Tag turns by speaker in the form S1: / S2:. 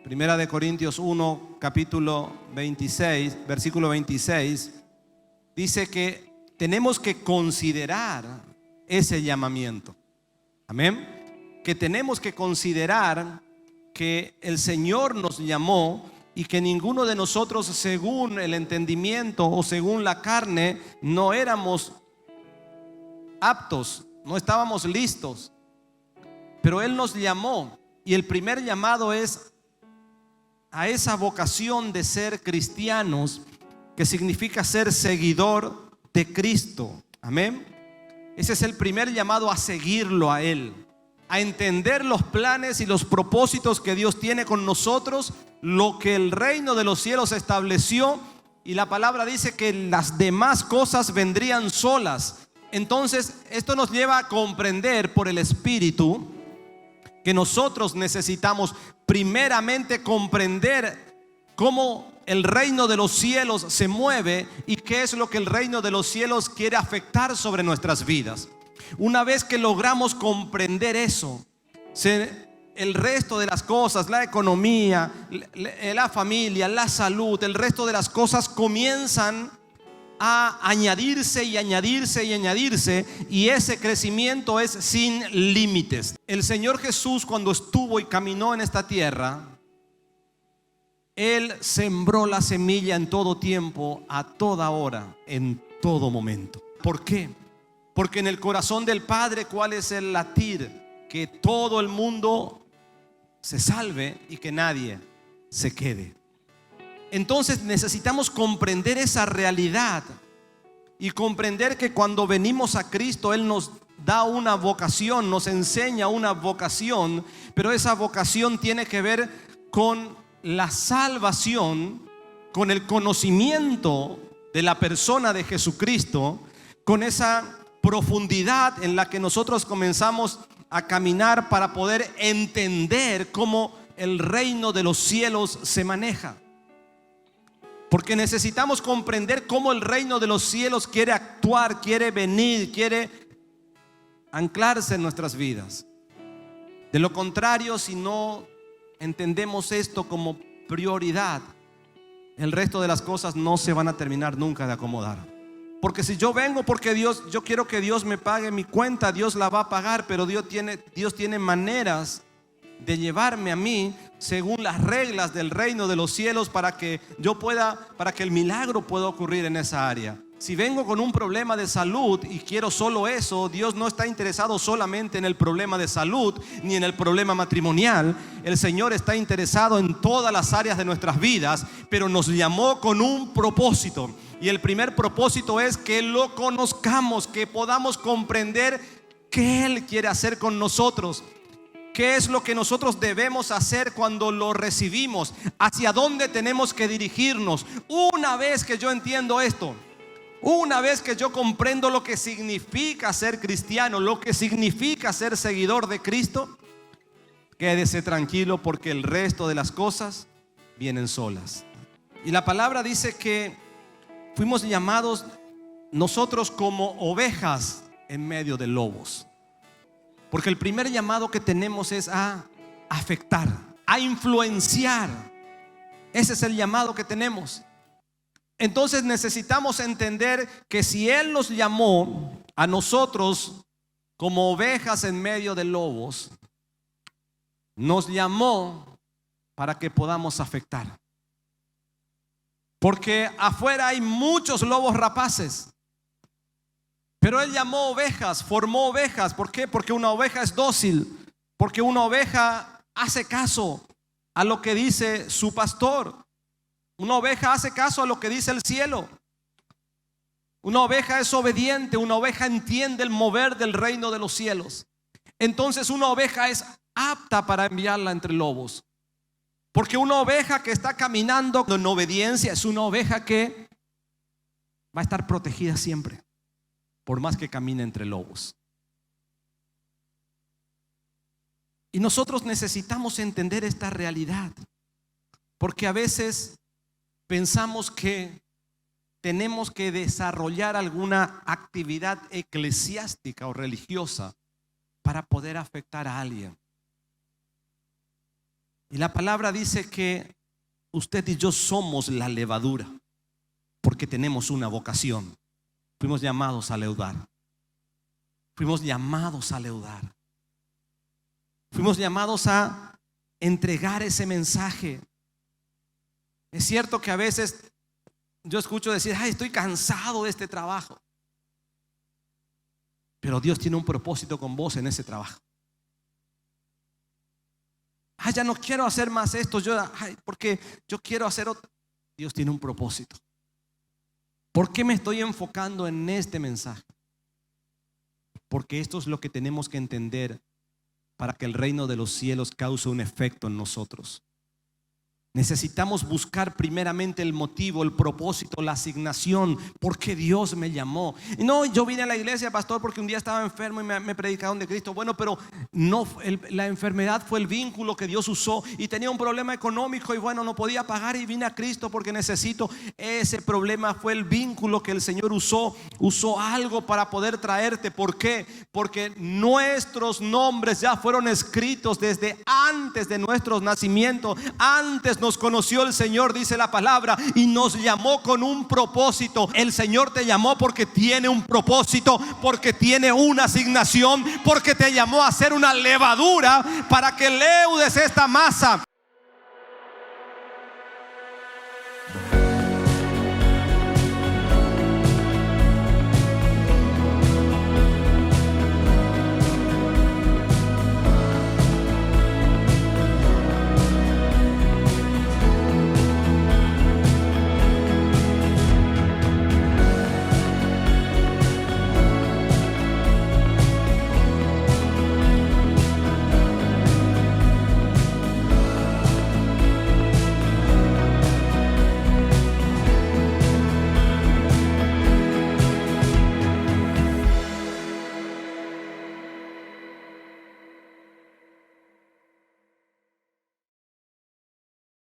S1: Primera de Corintios 1, capítulo 26, versículo 26, dice que tenemos que considerar ese llamamiento. Amén. Que tenemos que considerar que el Señor nos llamó y que ninguno de nosotros, según el entendimiento o según la carne, no éramos aptos, no estábamos listos. Pero Él nos llamó, y el primer llamado es a esa vocación de ser cristianos, que significa ser seguidor de Cristo. Amén. Ese es el primer llamado, a seguirlo a Él, a entender los planes y los propósitos que Dios tiene con nosotros, lo que el reino de los cielos estableció, y la palabra dice que las demás cosas vendrían solas. Entonces esto nos lleva a comprender por el Espíritu que nosotros necesitamos primeramente comprender cómo el reino de los cielos se mueve y qué es lo que el reino de los cielos quiere afectar sobre nuestras vidas. Una vez que logramos comprender eso, el resto de las cosas, la economía, la familia, la salud, el resto de las cosas comienzan a añadirse y añadirse y añadirse, y ese crecimiento es sin límites. El Señor Jesús, cuando estuvo y caminó en esta tierra, Él sembró la semilla en todo tiempo, a toda hora, en todo momento. ¿Por qué? Porque en el corazón del Padre, ¿cuál es el latir? Que todo el mundo se salve y que nadie se quede. Entonces necesitamos comprender esa realidad y comprender que cuando venimos a Cristo, Él nos da una vocación, nos enseña una vocación, pero esa vocación tiene que ver con la salvación, con el conocimiento de la persona de Jesucristo, con esa profundidad en la que nosotros comenzamos a caminar para poder entender cómo el reino de los cielos se maneja. Porque necesitamos comprender cómo el reino de los cielos quiere actuar, quiere venir, quiere anclarse en nuestras vidas. De lo contrario, si no entendemos esto como prioridad, el resto de las cosas no se van a terminar nunca de acomodar. Porque si yo vengo porque yo quiero que Dios me pague mi cuenta, Dios la va a pagar, pero Dios tiene maneras de llevarme a mí según las reglas del reino de los cielos para que el milagro pueda ocurrir en esa área. Si vengo con un problema de salud y quiero solo eso, Dios no está interesado solamente en el problema de salud ni en el problema matrimonial. El Señor está interesado en todas las áreas de nuestras vidas, pero nos llamó con un propósito. Y el primer propósito es que lo conozcamos, que podamos comprender qué Él quiere hacer con nosotros. ¿Qué es lo que nosotros debemos hacer cuando lo recibimos? ¿Hacia dónde tenemos que dirigirnos? Una vez que yo entiendo esto, una vez que yo comprendo lo que significa ser cristiano, lo que significa ser seguidor de Cristo, quédese tranquilo porque el resto de las cosas vienen solas. Y la palabra dice que fuimos llamados nosotros como ovejas en medio de lobos. Porque el primer llamado que tenemos es a afectar, a influenciar. Ese es el llamado que tenemos. Entonces necesitamos entender que si Él nos llamó a nosotros como ovejas en medio de lobos, nos llamó para que podamos afectar. Porque afuera hay muchos lobos rapaces, pero Él llamó ovejas, formó ovejas. ¿Por qué? Porque una oveja es dócil, porque una oveja hace caso a lo que dice su pastor. Una oveja hace caso a lo que dice el cielo. Una oveja es obediente, una oveja entiende el mover del reino de los cielos. Entonces una oveja es apta para enviarla entre lobos. Porque una oveja que está caminando en obediencia es una oveja que va a estar protegida siempre, por más que camine entre lobos. Y nosotros necesitamos entender esta realidad, porque a veces pensamos que tenemos que desarrollar alguna actividad eclesiástica o religiosa para poder afectar a alguien. Y la palabra dice que usted y yo somos la levadura, porque tenemos una vocación. Fuimos llamados a leudar. Fuimos llamados a leudar. Fuimos llamados a entregar ese mensaje. Es cierto que a veces yo escucho decir: ay, estoy cansado de este trabajo. Pero Dios tiene un propósito con vos en ese trabajo. Ay, ya no quiero hacer más esto, porque yo quiero hacer otro. Dios tiene un propósito. ¿Por qué me estoy enfocando en este mensaje? Porque esto es lo que tenemos que entender para que el reino de los cielos cause un efecto en nosotros. Necesitamos buscar primeramente el motivo, el propósito, la asignación. ¿Por qué Dios me llamó? No, yo vine a la iglesia, pastor, porque un día estaba enfermo y me predicaron de Cristo. Bueno, pero no, la enfermedad fue el vínculo que Dios usó. Y tenía un problema económico y bueno, no podía pagar y vine a Cristo porque necesito. Ese problema fue el vínculo que el Señor usó. Usó algo para poder traerte. ¿Por qué? Porque nuestros nombres ya fueron escritos desde antes de nuestros nacimientos. Antes nos conoció el Señor, dice la palabra, y nos llamó con un propósito. El Señor te llamó porque tiene un propósito, porque tiene una asignación, porque te llamó a ser una levadura para que leudes esta masa.